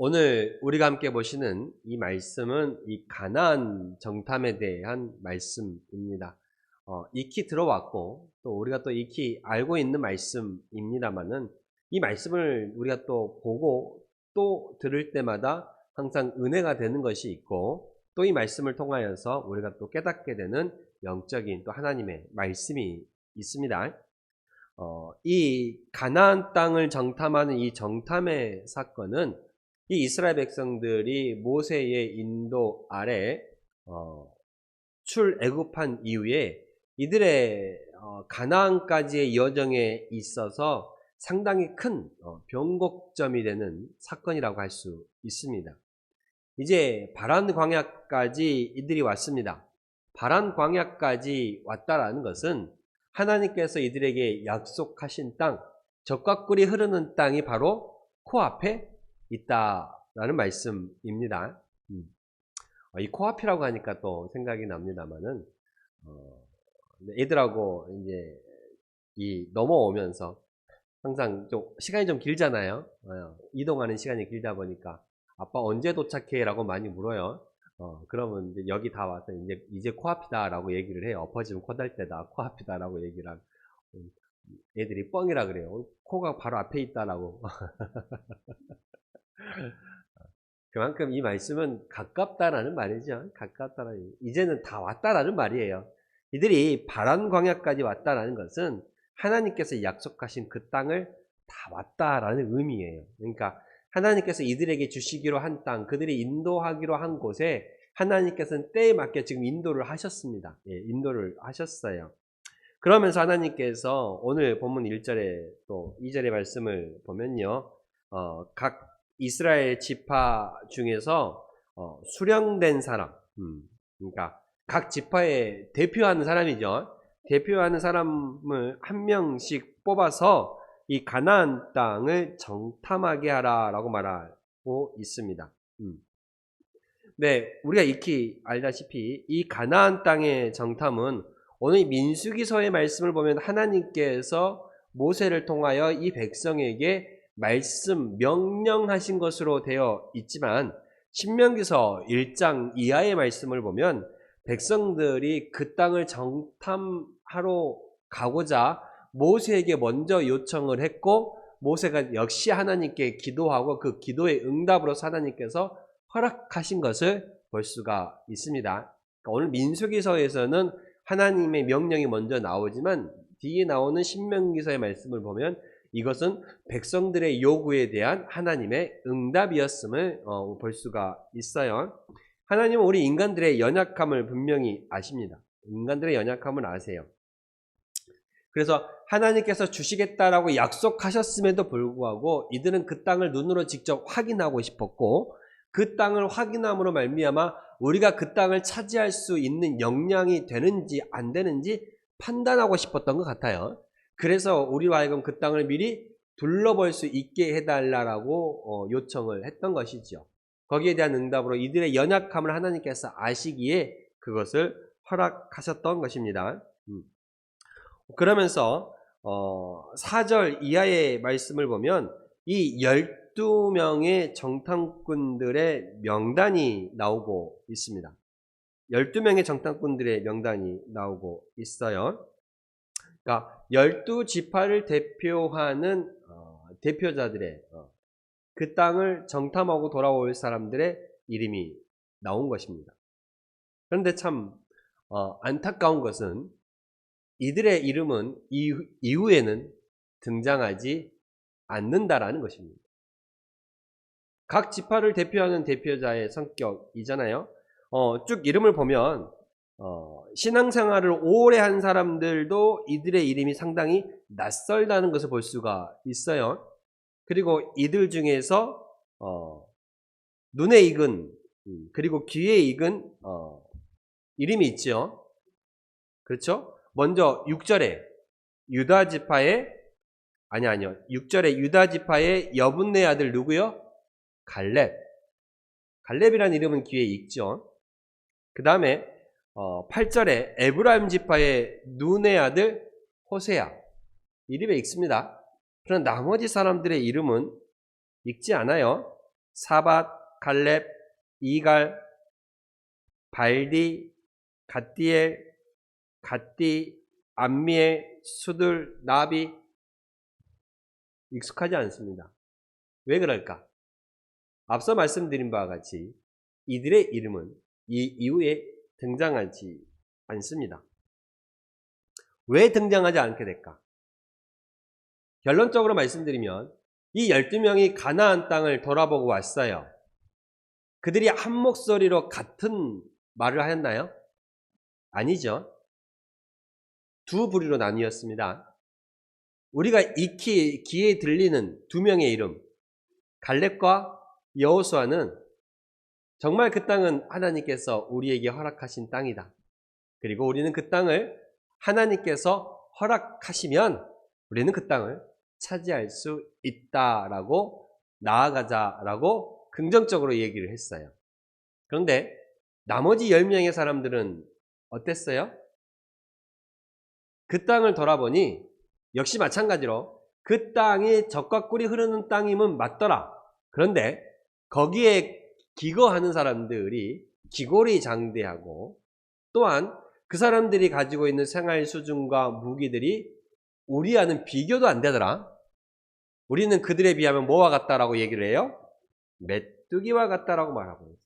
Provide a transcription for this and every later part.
오늘 우리가 함께 보시는 이 말씀은 이 가나안 정탐에 대한 말씀입니다. 익히 들어왔고 또 우리가 또 익히 알고 있는 말씀입니다만은 이 말씀을 우리가 또 보고 또 들을 때마다 항상 은혜가 되는 것이 있고 또 이 말씀을 통하여서 우리가 또 깨닫게 되는 영적인 또 하나님의 말씀이 있습니다. 이 가나안 땅을 정탐하는 이 정탐의 사건은 이 이스라엘 백성들이 모세의 인도 아래 출애굽한 이후에 이들의 가나안까지의 여정에 있어서 상당히 큰 변곡점이 되는 사건이라고 할 수 있습니다. 이제 바란 광야까지 이들이 왔습니다. 바란 광야까지 왔다라는 것은 하나님께서 이들에게 약속하신 땅, 젖과 꿀이 흐르는 땅이 바로 코앞에 있다라는 말씀입니다. 이 코앞이라고 하니까 또 생각이 납니다만은 애들하고 이제 이 넘어오면서 항상 좀 시간이 좀 길잖아요. 이동하는 시간이 길다 보니까 아빠 언제 도착해라고 많이 물어요. 그러면 이제 여기 다 와서 이제 코앞이다라고 얘기를 해요. 엎어지면 코달 때다, 코앞이다라고 얘기를 하고 애들이 뻥이라 그래요. 코가 바로 앞에 있다라고. 그만큼 이 말씀은 가깝다라는 말이죠. 가깝다라는, 이제는 다 왔다라는 말이에요. 이들이 바란 광야까지 왔다라는 것은 하나님께서 약속하신 그 땅을 다 왔다라는 의미예요. 그러니까 하나님께서 이들에게 주시기로 한 땅, 그들이 인도하기로 한 곳에 하나님께서는 때에 맞게 지금 인도를 하셨습니다. 예, 인도를 하셨어요. 그러면서 하나님께서 오늘 본문 1절에 또 2절의 말씀을 보면요. 각 이스라엘 지파 중에서 수령된 사람, 그러니까 각 지파에 대표하는 사람이죠. 대표하는 사람을 한 명씩 뽑아서 이 가나안 땅을 정탐하게 하라라고 말하고 있습니다. 네, 우리가 익히 알다시피 이 가나안 땅의 정탐은 오늘 민수기서의 말씀을 보면 하나님께서 모세를 통하여 이 백성에게 말씀, 명령하신 것으로 되어 있지만 신명기서 1장 이하의 말씀을 보면 백성들이 그 땅을 정탐하러 가고자 모세에게 먼저 요청을 했고 모세가 역시 하나님께 기도하고 그 기도의 응답으로서 하나님께서 허락하신 것을 볼 수가 있습니다. 그러니까 오늘 민수기서에서는 하나님의 명령이 먼저 나오지만 뒤에 나오는 신명기서의 말씀을 보면 이것은 백성들의 요구에 대한 하나님의 응답이었음을 볼 수가 있어요. 하나님은 우리 인간들의 연약함을 분명히 아십니다. 인간들의 연약함을 아세요. 그래서 하나님께서 주시겠다라고 약속하셨음에도 불구하고 이들은 그 땅을 눈으로 직접 확인하고 싶었고 그 땅을 확인함으로 말미암아 우리가 그 땅을 차지할 수 있는 역량이 되는지 안 되는지 판단하고 싶었던 것 같아요. 그래서 우리와 하여금 그 땅을 미리 둘러볼 수 있게 해달라고 요청을 했던 것이죠. 거기에 대한 응답으로 이들의 연약함을 하나님께서 아시기에 그것을 허락하셨던 것입니다. 그러면서 4절 이하의 말씀을 보면 이 12명의 정탐꾼들의 명단이 나오고 있습니다. 12명의 정탐꾼들의 명단이 나오고 있어요. 그러니까 12지파를 대표하는 대표자들의 그 땅을 정탐하고 돌아올 사람들의 이름이 나온 것입니다. 그런데 참 안타까운 것은 이들의 이름은 이후에는 등장하지 않는다라는 것입니다. 각 지파를 대표하는 대표자의 성격이잖아요. 쭉 이름을 보면 신앙생활을 오래 한 사람들도 이들의 이름이 상당히 낯설다는 것을 볼 수가 있어요. 그리고 이들 중에서 눈에 익은 그리고 귀에 익은 이름이 있죠. 그렇죠? 먼저 6절에 유다 지파의 6절에 유다 지파의 여분네 아들 누구요? 갈렙. 갈렙이라는 이름은 귀에 익죠. 그 다음에 8절에 에브라임 지파의 눈의 아들 호세야. 이름에 익습니다. 그러나 나머지 사람들의 이름은 읽지 않아요. 사밧, 갈렙, 이갈, 발디, 갓디엘, 갓디, 암미엘, 수들, 나비. 익숙하지 않습니다. 왜 그럴까? 앞서 말씀드린 바와 같이 이들의 이름은 이 이후에 등장하지 않습니다. 왜 등장하지 않게 될까? 결론적으로 말씀드리면 이 12명이 가나안 땅을 돌아보고 왔어요. 그들이 한 목소리로 같은 말을 하였나요? 아니죠. 두 부류로 나뉘었습니다. 우리가 익히 귀에 들리는 두 명의 이름, 갈렙과 여호수아는 정말 그 땅은 하나님께서 우리에게 허락하신 땅이다. 그리고 우리는 그 땅을 하나님께서 허락하시면 우리는 그 땅을 차지할 수 있다라고 나아가자라고 긍정적으로 얘기를 했어요. 그런데 나머지 10명의 사람들은 어땠어요? 그 땅을 돌아보니 역시 마찬가지로 그 땅이 젖과 꿀이 흐르는 땅임은 맞더라. 그런데 거기에 기거하는 사람들이 기골이 장대하고 또한 그 사람들이 가지고 있는 생활 수준과 무기들이 우리와는 비교도 안 되더라. 우리는 그들에 비하면 뭐와 같다라고 얘기를 해요? 메뚜기와 같다라고 말하고 있어요.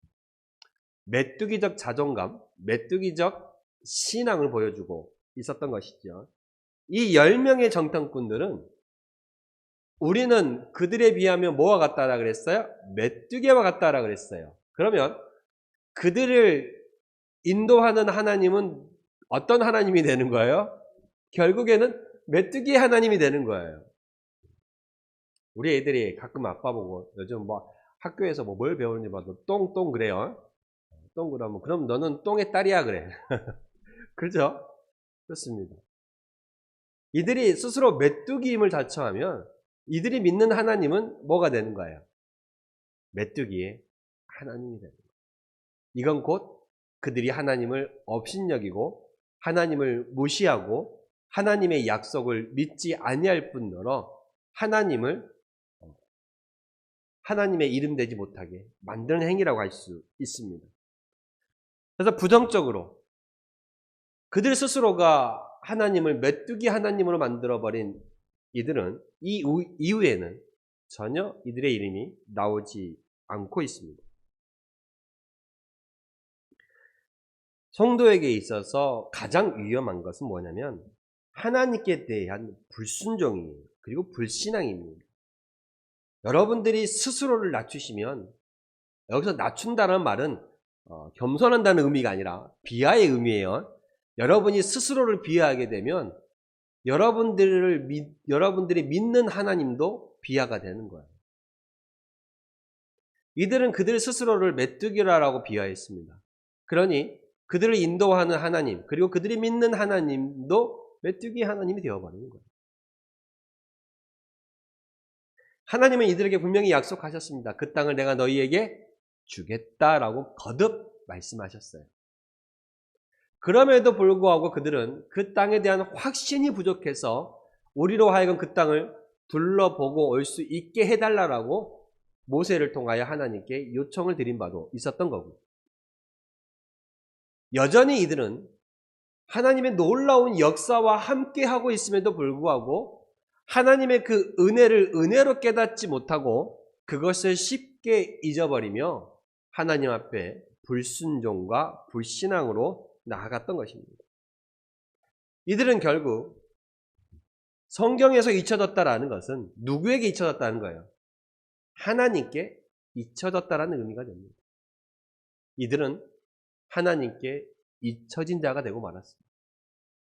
메뚜기적 자존감, 메뚜기적 신앙을 보여주고 있었던 것이죠. 이 10명의 정탐꾼들은 우리는 그들에 비하면 뭐와 같다라 그랬어요? 메뚜기와 같다라 그랬어요. 그러면 그들을 인도하는 하나님은 어떤 하나님이 되는 거예요? 결국에는 메뚜기 하나님이 되는 거예요. 우리 애들이 가끔 아빠 보고 요즘 뭐 학교에서 뭐 뭘 배우는지 봐도 똥 그래요. 똥 그러면 그럼 너는 똥의 딸이야 그래. 그죠? 그렇습니다. 이들이 스스로 메뚜기임을 자처하면 이들이 믿는 하나님은 뭐가 되는 거예요? 메뚜기의 하나님이 되는 거예요. 이건 곧 그들이 하나님을 업신여기고 하나님을 무시하고 하나님의 약속을 믿지 아니할 뿐더러 하나님의 이름 되지 못하게 만드는 행위라고 할 수 있습니다. 그래서 부정적으로 그들 스스로가 하나님을 메뚜기 하나님으로 만들어버린 이들은 이 이후에는 전혀 이들의 이름이 나오지 않고 있습니다. 성도에게 있어서 가장 위험한 것은 뭐냐면 하나님께 대한 불순종이에요. 그리고 불신앙입니다. 여러분들이 스스로를 낮추시면 여기서 낮춘다는 말은 겸손한다는 의미가 아니라 비하의 의미예요. 여러분이 스스로를 비하하게 되면 여러분들이 믿는 하나님도 비하가 되는 거예요. 이들은 그들 스스로를 메뚜기라고 비하했습니다. 그러니 그들을 인도하는 하나님 그리고 그들이 믿는 하나님도 메뚜기 하나님이 되어버리는 거예요. 하나님은 이들에게 분명히 약속하셨습니다. 그 땅을 내가 너희에게 주겠다라고 거듭 말씀하셨어요. 그럼에도 불구하고 그들은 그 땅에 대한 확신이 부족해서 우리로 하여금 그 땅을 둘러보고 올 수 있게 해달라고 모세를 통하여 하나님께 요청을 드린 바도 있었던 거고, 여전히 이들은 하나님의 놀라운 역사와 함께 하고 있음에도 불구하고 하나님의 그 은혜를 은혜로 깨닫지 못하고 그것을 쉽게 잊어버리며 하나님 앞에 불순종과 불신앙으로 나아갔던 것입니다. 이들은 결국 성경에서 잊혀졌다라는 것은 누구에게 잊혀졌다는 거예요? 하나님께 잊혀졌다라는 의미가 됩니다. 이들은 하나님께 잊혀진 자가 되고 말았습니다.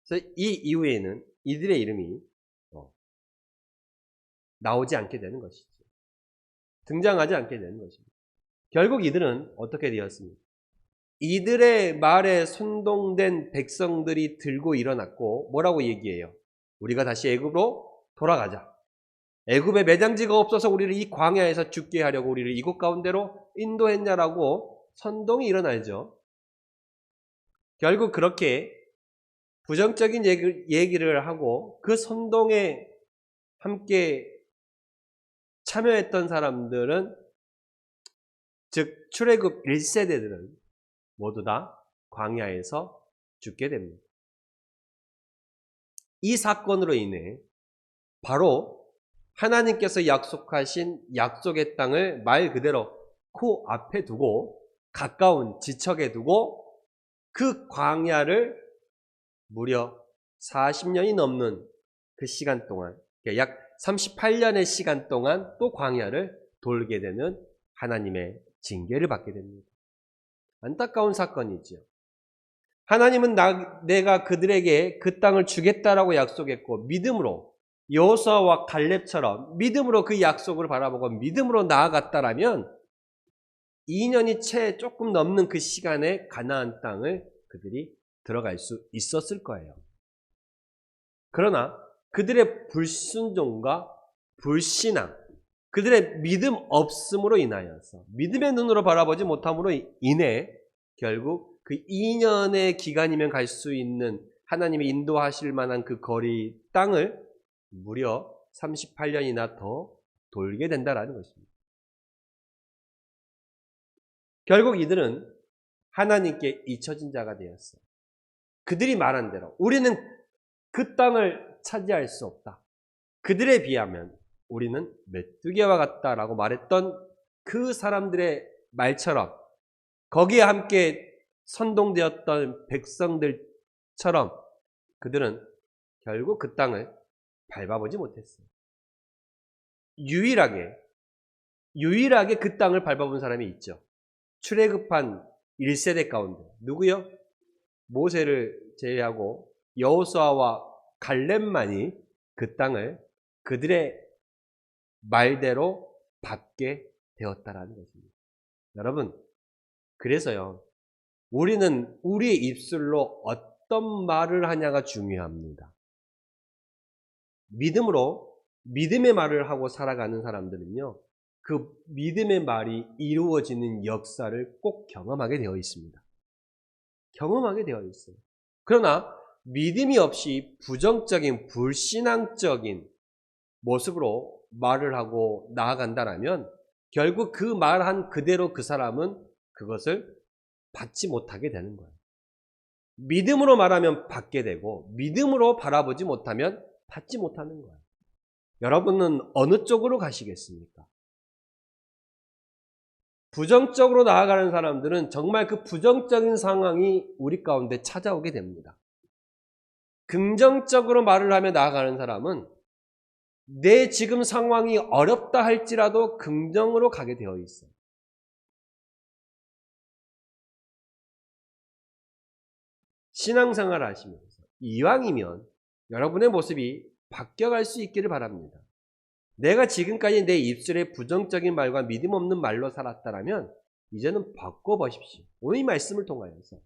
그래서 이 이후에는 이들의 이름이 나오지 않게 되는 것이죠. 등장하지 않게 되는 것입니다. 결국 이들은 어떻게 되었습니까? 이들의 말에 선동된 백성들이 들고 일어났고 뭐라고 얘기해요? 우리가 다시 애굽으로 돌아가자. 애굽에 매장지가 없어서 우리를 이 광야에서 죽게 하려고 우리를 이곳 가운데로 인도했냐라고 선동이 일어나죠. 결국 그렇게 부정적인 얘기를 하고 그 선동에 함께 참여했던 사람들은 즉 출애굽 1세대들은 모두 다 광야에서 죽게 됩니다. 이 사건으로 인해 바로 하나님께서 약속하신 약속의 땅을 말 그대로 코앞에 두고 가까운 지척에 두고 그 광야를 무려 40년이 넘는 그 시간 동안, 약 38년의 시간 동안 또 광야를 돌게 되는 하나님의 징계를 받게 됩니다. 안타까운 사건이죠. 하나님은 내가 그들에게 그 땅을 주겠다라고 약속했고 믿음으로 여호수아와 갈렙처럼 믿음으로 그 약속을 바라보고 믿음으로 나아갔다라면 2년이 채 조금 넘는 그 시간에 가나안 땅을 그들이 들어갈 수 있었을 거예요. 그러나 그들의 불순종과 불신앙, 그들의 믿음 없음으로 인하여서 믿음의 눈으로 바라보지 못함으로 인해 결국 그 2년의 기간이면 갈 수 있는 하나님이 인도하실 만한 그 거리 땅을 무려 38년이나 더 돌게 된다라는 것입니다. 결국 이들은 하나님께 잊혀진 자가 되었어요. 그들이 말한 대로 우리는 그 땅을 차지할 수 없다. 그들에 비하면 우리는 메뚜기와 같다라고 말했던 그 사람들의 말처럼 거기에 함께 선동되었던 백성들처럼 그들은 결국 그 땅을 밟아보지 못했어요. 유일하게 그 땅을 밟아본 사람이 있죠. 출애굽한 1세대 가운데 누구요? 모세를 제외하고 여호수아와 갈렙만이 그 땅을 그들의 말대로 밟게 되었다라는 것입니다. 여러분, 그래서요, 우리는 우리의 입술로 어떤 말을 하냐가 중요합니다. 믿음의 말을 하고 살아가는 사람들은요, 그 믿음의 말이 이루어지는 역사를 꼭 경험하게 되어 있습니다. 경험하게 되어 있어요. 그러나 믿음이 없이 부정적인, 불신앙적인 모습으로 말을 하고 나아간다면 결국 그 말한 그대로 그 사람은 그것을 받지 못하게 되는 거예요. 믿음으로 말하면 받게 되고 믿음으로 바라보지 못하면 받지 못하는 거예요. 여러분은 어느 쪽으로 가시겠습니까? 부정적으로 나아가는 사람들은 정말 그 부정적인 상황이 우리 가운데 찾아오게 됩니다. 긍정적으로 말을 하며 나아가는 사람은 내 지금 상황이 어렵다 할지라도 긍정으로 가게 되어 있어요. 신앙생활을 하시면서 이왕이면 여러분의 모습이 바뀌어갈 수 있기를 바랍니다. 내가 지금까지 내 입술에 부정적인 말과 믿음 없는 말로 살았다면 이제는 바꿔보십시오. 오늘 이 말씀을 통하여서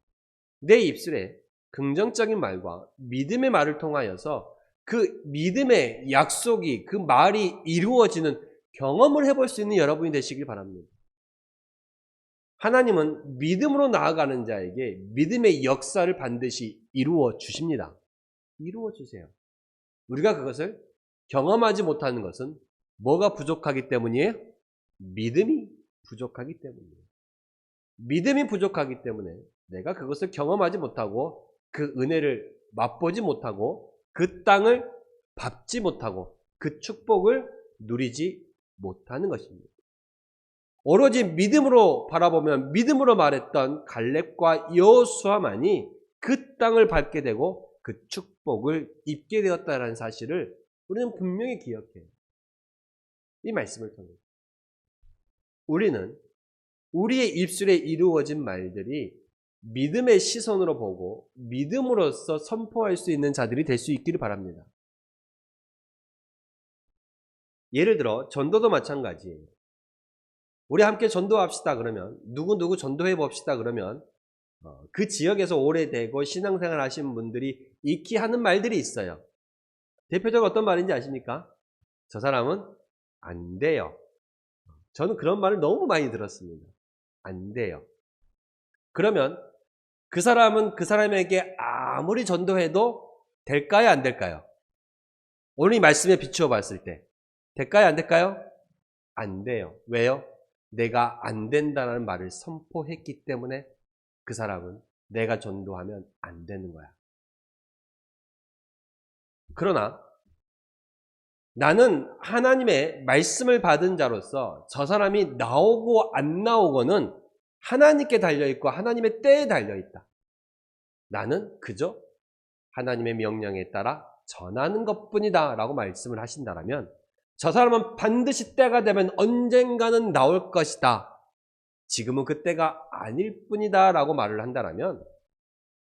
내 입술에 긍정적인 말과 믿음의 말을 통하여서 그 믿음의 약속이 그 말이 이루어지는 경험을 해볼 수 있는 여러분이 되시길 바랍니다. 하나님은 믿음으로 나아가는 자에게 믿음의 역사를 반드시 이루어 주십니다. 이루어 주세요. 우리가 그것을 경험하지 못하는 것은 뭐가 부족하기 때문이에요? 믿음이 부족하기 때문이에요. 믿음이 부족하기 때문에 내가 그것을 경험하지 못하고 그 은혜를 맛보지 못하고 그 땅을 밟지 못하고 그 축복을 누리지 못하는 것입니다. 오로지 믿음으로 바라보면 믿음으로 말했던 갈렙과 여호수아만이 그 땅을 밟게 되고 그 축복을 입게 되었다는 사실을 우리는 분명히 기억해요. 이 말씀을 통해 우리는 우리의 입술에 이루어진 말들이 믿음의 시선으로 보고 믿음으로써 선포할 수 있는 자들이 될 수 있기를 바랍니다. 예를 들어 전도도 마찬가지예요. 우리 함께 전도합시다 그러면 누구 전도해 봅시다 그러면 그 지역에서 오래되고 신앙생활 하신 분들이 익히 하는 말들이 있어요. 대표적으로 어떤 말인지 아십니까? 저 사람은 안 돼요. 저는 그런 말을 너무 많이 들었습니다. 안 돼요. 그러면 그 사람은 그 사람에게 아무리 전도해도 될까요? 안 될까요? 오늘 이 말씀에 비추어 봤을 때 될까요? 안 될까요? 안 돼요. 왜요? 내가 안 된다는 말을 선포했기 때문에 그 사람은 내가 전도하면 안 되는 거야. 그러나 나는 하나님의 말씀을 받은 자로서 저 사람이 나오고 안 나오고는 하나님께 달려있고 하나님의 때에 달려있다. 나는 그저 하나님의 명령에 따라 전하는 것뿐이다 라고 말씀을 하신다면 저 사람은 반드시 때가 되면 언젠가는 나올 것이다. 지금은 그 때가 아닐 뿐이다 라고 말을 한다면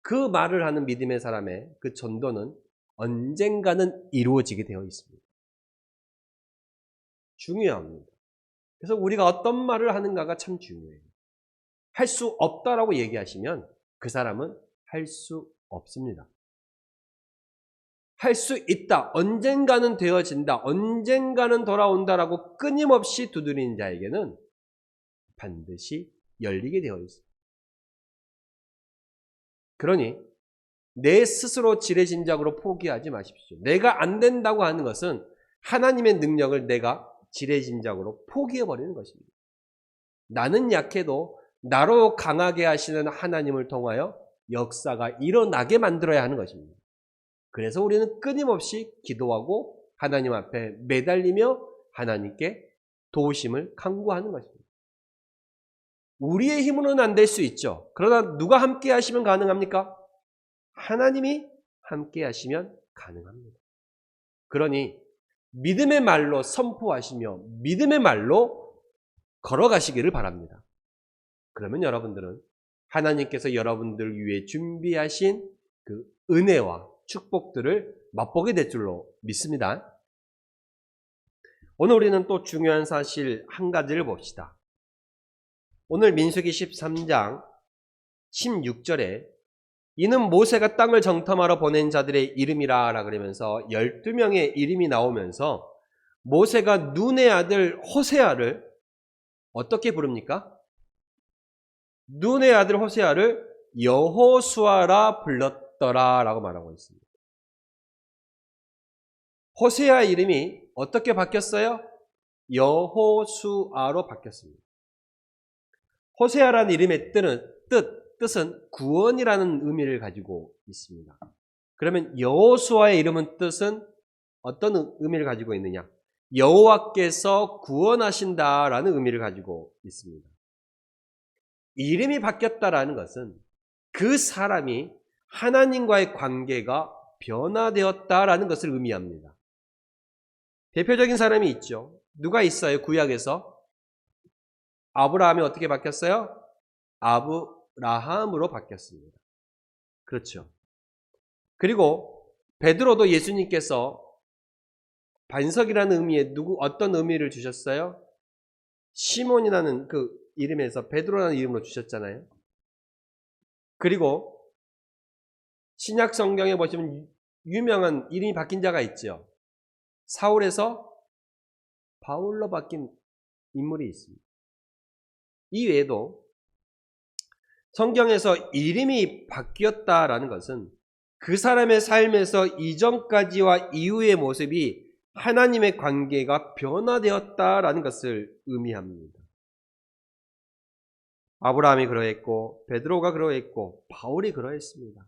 그 말을 하는 믿음의 사람의 그 전도는 언젠가는 이루어지게 되어 있습니다. 중요합니다. 그래서 우리가 어떤 말을 하는가가 참 중요해요. 할 수 없다라고 얘기하시면 그 사람은 할 수 없습니다. 할 수 있다. 언젠가는 되어진다. 언젠가는 돌아온다라고 끊임없이 두드리는 자에게는 반드시 열리게 되어 있습니다. 그러니 내 스스로 지레짐작으로 포기하지 마십시오. 내가 안 된다고 하는 것은 하나님의 능력을 내가 지레짐작으로 포기해버리는 것입니다. 나는 약해도 나로 강하게 하시는 하나님을 통하여 역사가 일어나게 만들어야 하는 것입니다. 그래서 우리는 끊임없이 기도하고 하나님 앞에 매달리며 하나님께 도우심을 간구하는 것입니다. 우리의 힘으로는 안 될 수 있죠. 그러나 누가 함께 하시면 가능합니까? 하나님이 함께 하시면 가능합니다. 그러니 믿음의 말로 선포하시며 믿음의 말로 걸어가시기를 바랍니다. 그러면 여러분들은 하나님께서 여러분들 위해 준비하신 그 은혜와 축복들을 맛보게 될 줄로 믿습니다. 오늘 우리는 또 중요한 사실 한 가지를 봅시다. 오늘 민수기 13장 16절에 이는 모세가 땅을 정탐하러 보낸 자들의 이름이라 그러면서 12명의 이름이 나오면서 모세가 눈의 아들 호세아를 어떻게 부릅니까? 눈의 아들 호세아를 여호수아라 불렀더라 라고 말하고 있습니다. 호세아 이름이 어떻게 바뀌었어요? 여호수아로 바뀌었습니다. 호세아라는 이름의 뜻은 구원이라는 의미를 가지고 있습니다. 그러면 여호수아의 이름은 뜻은 어떤 의미를 가지고 있느냐? 여호와께서 구원하신다라는 의미를 가지고 있습니다. 이름이 바뀌었다라는 것은 그 사람이 하나님과의 관계가 변화되었다라는 것을 의미합니다. 대표적인 사람이 있죠. 누가 있어요? 구약에서 아브라함이 어떻게 바뀌었어요? 아브라함으로 바뀌었습니다. 그렇죠. 그리고 베드로도 예수님께서 반석이라는 의미에 어떤 의미를 주셨어요? 시몬이라는 그 이름에서 베드로라는 이름으로 주셨잖아요. 그리고 신약 성경에 보시면 유명한 이름이 바뀐 자가 있죠. 사울에서 바울로 바뀐 인물이 있습니다. 이 외에도 성경에서 이름이 바뀌었다라는 것은 그 사람의 삶에서 이전까지와 이후의 모습이 하나님의 관계가 변화되었다라는 것을 의미합니다. 아브라함이 그러했고 베드로가 그러했고 바울이 그러했습니다.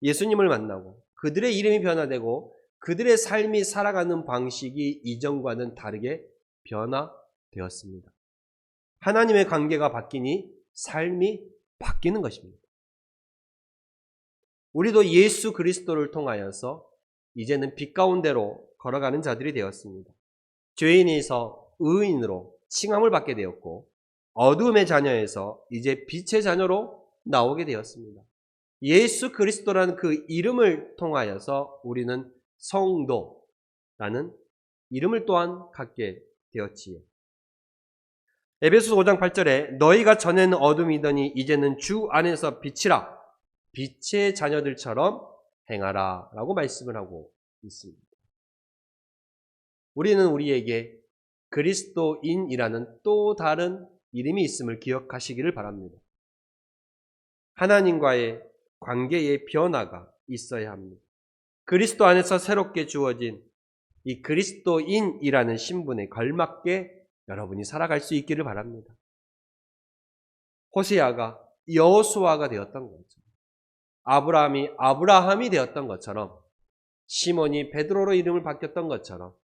예수님을 만나고 그들의 이름이 변화되고 그들의 삶이 살아가는 방식이 이전과는 다르게 변화되었습니다. 하나님의 관계가 바뀌니 삶이 바뀌는 것입니다. 우리도 예수 그리스도를 통하여서 이제는 빛 가운데로 걸어가는 자들이 되었습니다. 죄인에서 의인으로 칭함을 받게 되었고 어두움의 자녀에서 이제 빛의 자녀로 나오게 되었습니다. 예수 그리스도라는 그 이름을 통하여서 우리는 성도라는 이름을 또한 갖게 되었지요. 에베소서 5장 8절에 너희가 전에는 어둠이더니 이제는 주 안에서 빛이라 빛의 자녀들처럼 행하라 라고 말씀을 하고 있습니다. 우리는 우리에게 그리스도인이라는 또 다른 이름이 있음을 기억하시기를 바랍니다. 하나님과의 관계의 변화가 있어야 합니다. 그리스도 안에서 새롭게 주어진 이 그리스도인이라는 신분에 걸맞게 여러분이 살아갈 수 있기를 바랍니다. 호세아가 여호수아가 되었던 거죠. 아브라함이 아브라함이 되었던 것처럼, 시몬이 베드로로 이름을 바뀌었던 것처럼,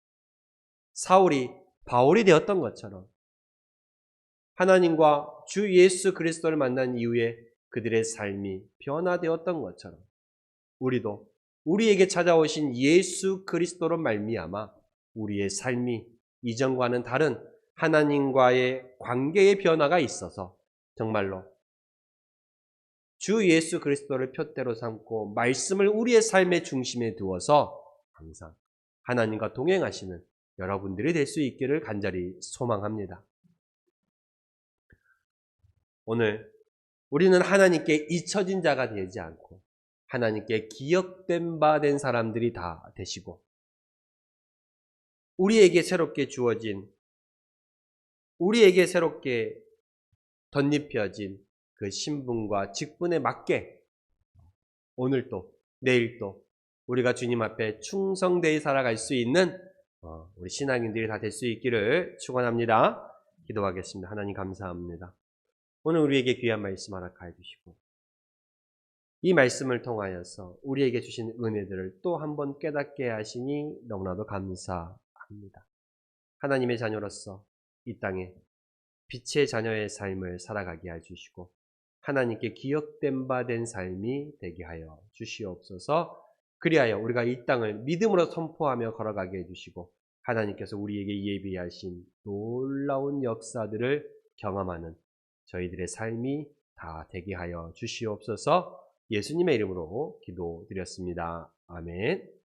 사울이 바울이 되었던 것처럼, 하나님과 주 예수 그리스도를 만난 이후에 그들의 삶이 변화되었던 것처럼, 우리도 우리에게 찾아오신 예수 그리스도로 말미암아 우리의 삶이 이전과는 다른 하나님과의 관계의 변화가 있어서 정말로 주 예수 그리스도를 표대로 삼고 말씀을 우리의 삶의 중심에 두어서 항상 하나님과 동행하시는 여러분들이 될 수 있기를 간절히 소망합니다. 오늘 우리는 하나님께 잊혀진 자가 되지 않고 하나님께 기억된 바 된 사람들이 다 되시고, 우리에게 새롭게 주어진, 우리에게 새롭게 덧입혀진 그 신분과 직분에 맞게 오늘도 내일도 우리가 주님 앞에 충성되이 살아갈 수 있는 우리 신앙인들이 다 될 수 있기를 축원합니다. 기도하겠습니다. 하나님 감사합니다. 오늘 우리에게 귀한 말씀 허락하여 주시고 이 말씀을 통하여서 우리에게 주신 은혜들을 또 한 번 깨닫게 하시니 너무나도 감사합니다. 하나님의 자녀로서 이 땅에 빛의 자녀의 삶을 살아가게 해주시고 하나님께 기억된 바 된 삶이 되게 하여 주시옵소서. 그리하여 우리가 이 땅을 믿음으로 선포하며 걸어가게 해주시고 하나님께서 우리에게 예비하신 놀라운 역사들을 경험하는 저희들의 삶이 다 되게 하여 주시옵소서. 예수님의 이름으로 기도드렸습니다. 아멘.